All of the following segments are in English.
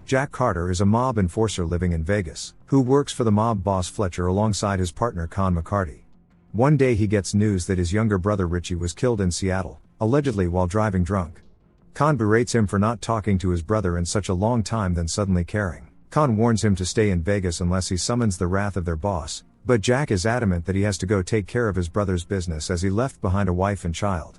Jack Carter is a mob enforcer living in Vegas, who works for the mob boss Fletcher alongside his partner Con McCarty. One day he gets news that his younger brother Ritchie was killed in Seattle, allegedly while driving drunk. Con berates him for not talking to his brother in such a long time, then suddenly caring. Con warns him to stay in Vegas unless he summons the wrath of their boss, but Jack is adamant that he has to go take care of his brother's business as he left behind a wife and child.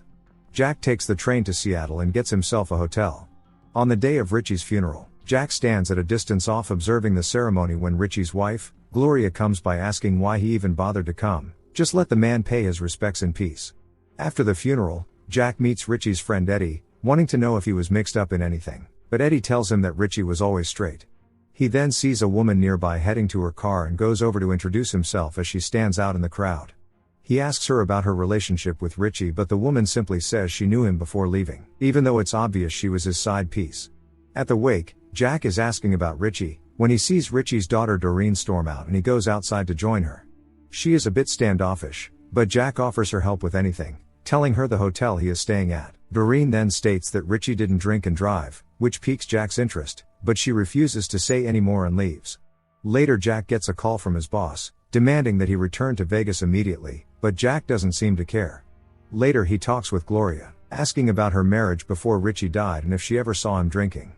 Jack takes the train to Seattle and gets himself a hotel. On the day of Ritchie's funeral, Jack stands at a distance off observing the ceremony when Ritchie's wife, Gloria, comes by asking why he even bothered to come. Just let the man pay his respects in peace. After the funeral, Jack meets Ritchie's friend Eddie, wanting to know if he was mixed up in anything, but Eddie tells him that Ritchie was always straight. He then sees a woman nearby heading to her car and goes over to introduce himself as she stands out in the crowd. He asks her about her relationship with Ritchie, but the woman simply says she knew him before leaving, even though it's obvious she was his side piece. At the wake, Jack is asking about Ritchie, when he sees Ritchie's daughter Doreen storm out and he goes outside to join her. She is a bit standoffish, but Jack offers her help with anything, telling her the hotel he is staying at. Doreen then states that Ritchie didn't drink and drive, which piques Jack's interest, but she refuses to say any more and leaves. Later Jack gets a call from his boss, demanding that he return to Vegas immediately, but Jack doesn't seem to care. Later he talks with Gloria, asking about her marriage before Ritchie died and if she ever saw him drinking.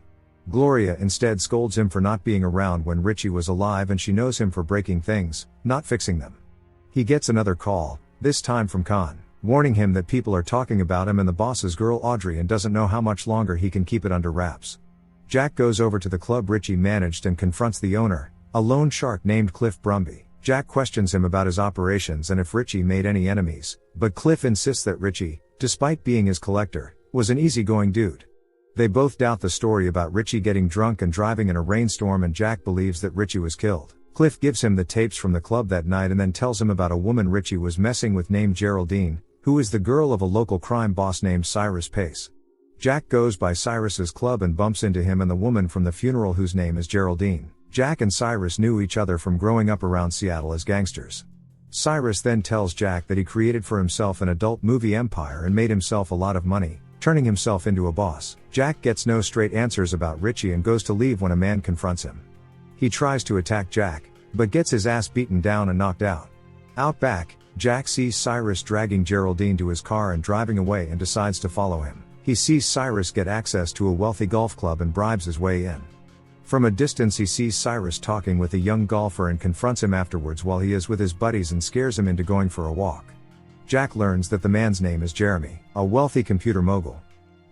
Gloria instead scolds him for not being around when Ritchie was alive, and she knows him for breaking things, not fixing them. He gets another call, this time from Con, warning him that people are talking about him and the boss's girl Audrey and doesn't know how much longer he can keep it under wraps. Jack goes over to the club Ritchie managed and confronts the owner, a loan shark named Cliff Brumby. Jack questions him about his operations and if Ritchie made any enemies, but Cliff insists that Ritchie, despite being his collector, was an easygoing dude. They both doubt the story about Ritchie getting drunk and driving in a rainstorm, and Jack believes that Ritchie was killed. Cliff gives him the tapes from the club that night and then tells him about a woman Ritchie was messing with named Geraldine, who is the girl of a local crime boss named Cyrus Pace. Jack goes by Cyrus's club and bumps into him and the woman from the funeral whose name is Geraldine. Jack and Cyrus knew each other from growing up around Seattle as gangsters. Cyrus then tells Jack that he created for himself an adult movie empire and made himself a lot of money, turning himself into a boss. Jack gets no straight answers about Ritchie and goes to leave when a man confronts him. He tries to attack Jack, but gets his ass beaten down and knocked out. Out back, Jack sees Cyrus dragging Geraldine to his car and driving away and decides to follow him. He sees Cyrus get access to a wealthy golf club and bribes his way in. From a distance he sees Cyrus talking with a young golfer and confronts him afterwards while he is with his buddies and scares him into going for a walk. Jack learns that the man's name is Jeremy, a wealthy computer mogul.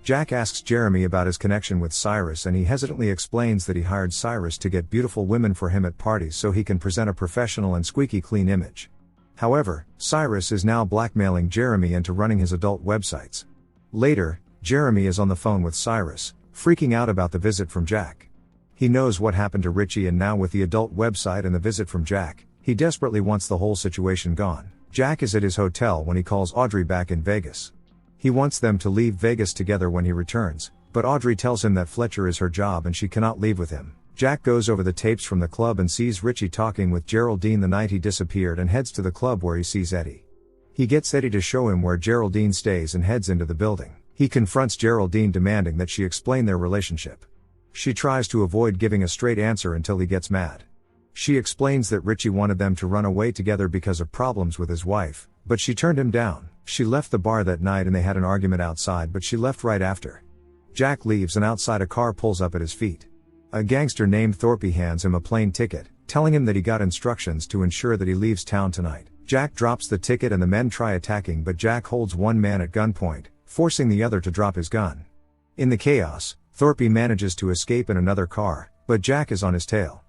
Jack asks Jeremy about his connection with Cyrus and he hesitantly explains that he hired Cyrus to get beautiful women for him at parties so he can present a professional and squeaky clean image. However, Cyrus is now blackmailing Jeremy into running his adult websites. Later, Jeremy is on the phone with Cyrus, freaking out about the visit from Jack. He knows what happened to Ritchie, and now with the adult website and the visit from Jack, he desperately wants the whole situation gone. Jack is at his hotel when he calls Audrey back in Vegas. He wants them to leave Vegas together when he returns, but Audrey tells him that Fletcher is her job and she cannot leave with him. Jack goes over the tapes from the club and sees Ritchie talking with Geraldine the night he disappeared and heads to the club where he sees Eddie. He gets Eddie to show him where Geraldine stays and heads into the building. He confronts Geraldine demanding that she explain their relationship. She tries to avoid giving a straight answer until he gets mad. She explains that Ritchie wanted them to run away together because of problems with his wife, but she turned him down. She left the bar that night and they had an argument outside, but she left right after. Jack leaves and outside a car pulls up at his feet. A gangster named Thorpe hands him a plane ticket, telling him that he got instructions to ensure that he leaves town tonight. Jack drops the ticket and the men try attacking, but Jack holds one man at gunpoint, forcing the other to drop his gun. In the chaos, Thorpe manages to escape in another car, but Jack is on his tail.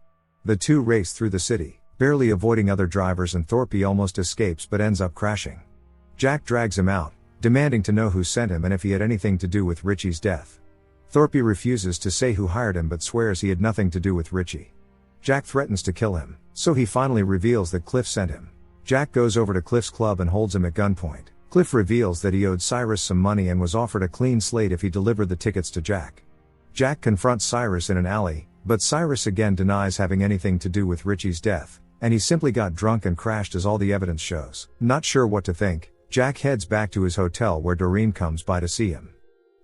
The two race through the city, barely avoiding other drivers, and Thorpe almost escapes but ends up crashing. Jack drags him out, demanding to know who sent him and if he had anything to do with Ritchie's death. Thorpe refuses to say who hired him but swears he had nothing to do with Ritchie. Jack threatens to kill him, so he finally reveals that Cliff sent him. Jack goes over to Cliff's club and holds him at gunpoint. Cliff reveals that he owed Cyrus some money and was offered a clean slate if he delivered the tickets to Jack. Jack confronts Cyrus in an alley, but Cyrus again denies having anything to do with Ritchie's death, and he simply got drunk and crashed as all the evidence shows. Not sure what to think, Jack heads back to his hotel where Doreen comes by to see him.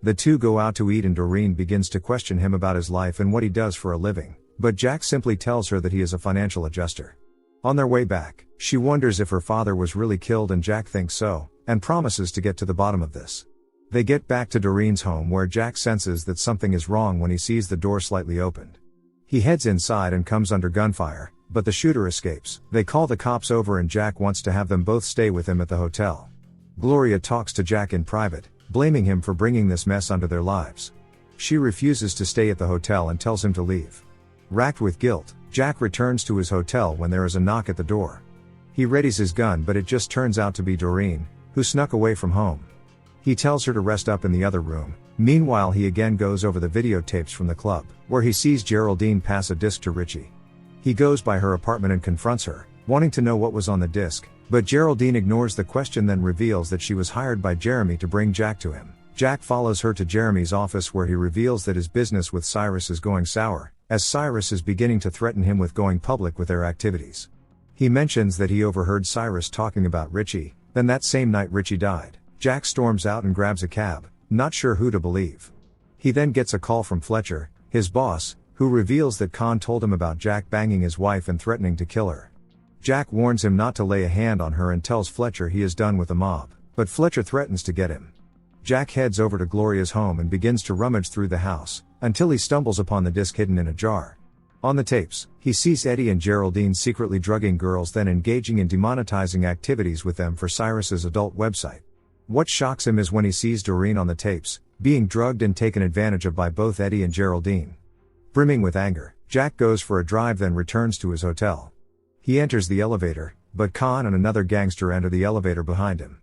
The two go out to eat and Doreen begins to question him about his life and what he does for a living, but Jack simply tells her that he is a financial adjuster. On their way back, she wonders if her father was really killed and Jack thinks so, and promises to get to the bottom of this. They get back to Doreen's home where Jack senses that something is wrong when he sees the door slightly opened. He heads inside and comes under gunfire, but the shooter escapes. They call the cops over and Jack wants to have them both stay with him at the hotel. Gloria talks to Jack in private, blaming him for bringing this mess onto their lives. She refuses to stay at the hotel and tells him to leave. Racked with guilt, Jack returns to his hotel when there is a knock at the door. He readies his gun but it just turns out to be Doreen, who snuck away from home. He tells her to rest up in the other room. Meanwhile he again goes over the videotapes from the club, where he sees Geraldine pass a disc to Ritchie. He goes by her apartment and confronts her, wanting to know what was on the disc, but Geraldine ignores the question, then reveals that she was hired by Jeremy to bring Jack to him. Jack follows her to Jeremy's office where he reveals that his business with Cyrus is going sour, as Cyrus is beginning to threaten him with going public with their activities. He mentions that he overheard Cyrus talking about Ritchie, then that same night Ritchie died. Jack storms out and grabs a cab, not sure who to believe. He then gets a call from Fletcher, his boss, who reveals that Khan told him about Jack banging his wife and threatening to kill her. Jack warns him not to lay a hand on her and tells Fletcher he is done with the mob, but Fletcher threatens to get him. Jack heads over to Gloria's home and begins to rummage through the house, until he stumbles upon the disc hidden in a jar. On the tapes, he sees Eddie and Geraldine secretly drugging girls, then engaging in demonetizing activities with them for Cyrus's adult website. What shocks him is when he sees Doreen on the tapes, being drugged and taken advantage of by both Eddie and Geraldine. Brimming with anger, Jack goes for a drive then returns to his hotel. He enters the elevator, but Khan and another gangster enter the elevator behind him.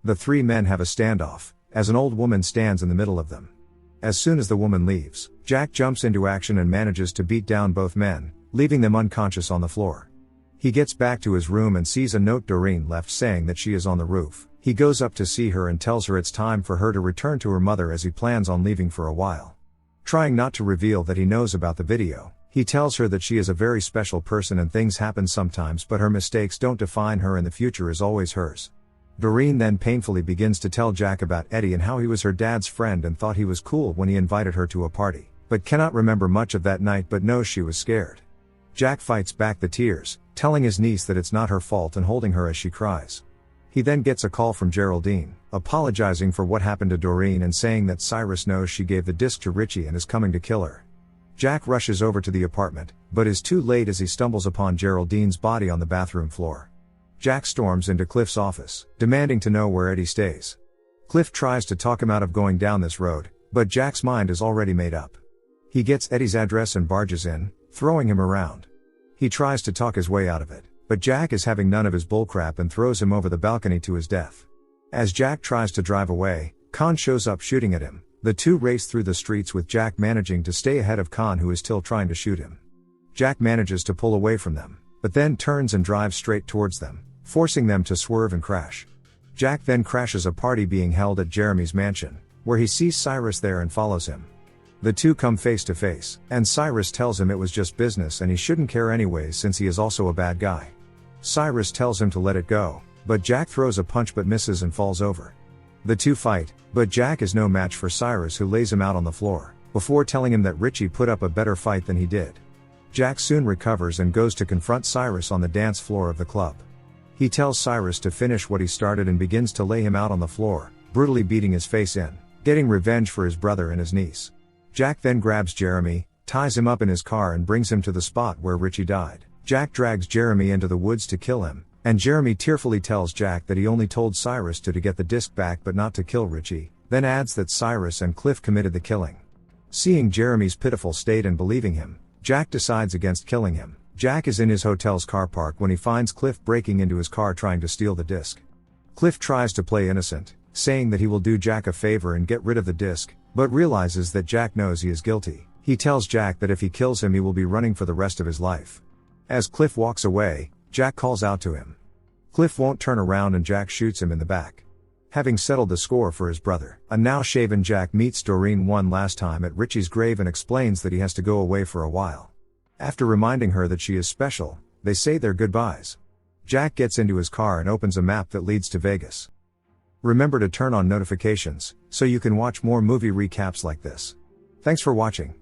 The three men have a standoff, as an old woman stands in the middle of them. As soon as the woman leaves, Jack jumps into action and manages to beat down both men, leaving them unconscious on the floor. He gets back to his room and sees a note Doreen left saying that she is on the roof. He goes up to see her and tells her it's time for her to return to her mother as he plans on leaving for a while. Trying not to reveal that he knows about the video, he tells her that she is a very special person and things happen sometimes but her mistakes don't define her and the future is always hers. Doreen then painfully begins to tell Jack about Eddie and how he was her dad's friend and thought he was cool when he invited her to a party, but cannot remember much of that night but knows she was scared. Jack fights back the tears, telling his niece that it's not her fault and holding her as she cries. He then gets a call from Geraldine, apologizing for what happened to Doreen and saying that Cyrus knows she gave the disc to Ritchie and is coming to kill her. Jack rushes over to the apartment, but is too late as he stumbles upon Geraldine's body on the bathroom floor. Jack storms into Cliff's office, demanding to know where Eddie stays. Cliff tries to talk him out of going down this road, but Jack's mind is already made up. He gets Eddie's address and barges in, throwing him around. He tries to talk his way out of it, but Jack is having none of his bullcrap and throws him over the balcony to his death. As Jack tries to drive away, Khan shows up shooting at him. The two race through the streets with Jack managing to stay ahead of Khan who is still trying to shoot him. Jack manages to pull away from them, but then turns and drives straight towards them, forcing them to swerve and crash. Jack then crashes a party being held at Jeremy's mansion, where he sees Cyrus there and follows him. The two come face to face, and Cyrus tells him it was just business and he shouldn't care anyways since he is also a bad guy. Cyrus tells him to let it go, but Jack throws a punch but misses and falls over. The two fight, but Jack is no match for Cyrus who lays him out on the floor, before telling him that Ritchie put up a better fight than he did. Jack soon recovers and goes to confront Cyrus on the dance floor of the club. He tells Cyrus to finish what he started and begins to lay him out on the floor, brutally beating his face in, getting revenge for his brother and his niece. Jack then grabs Jeremy, ties him up in his car and brings him to the spot where Ritchie died. Jack drags Jeremy into the woods to kill him, and Jeremy tearfully tells Jack that he only told Cyrus to get the disc back but not to kill Ritchie, then adds that Cyrus and Cliff committed the killing. Seeing Jeremy's pitiful state and believing him, Jack decides against killing him. Jack is in his hotel's car park when he finds Cliff breaking into his car trying to steal the disc. Cliff tries to play innocent, saying that he will do Jack a favor and get rid of the disc, but realizes that Jack knows he is guilty. He tells Jack that if he kills him he will be running for the rest of his life. As Cliff walks away, Jack calls out to him. Cliff won't turn around and Jack shoots him in the back. Having settled the score for his brother, a now shaven Jack meets Doreen one last time at Ritchie's grave and explains that he has to go away for a while. After reminding her that she is special, they say their goodbyes. Jack gets into his car and opens a map that leads to Vegas. Remember to turn on notifications, so you can watch more movie recaps like this. Thanks for watching.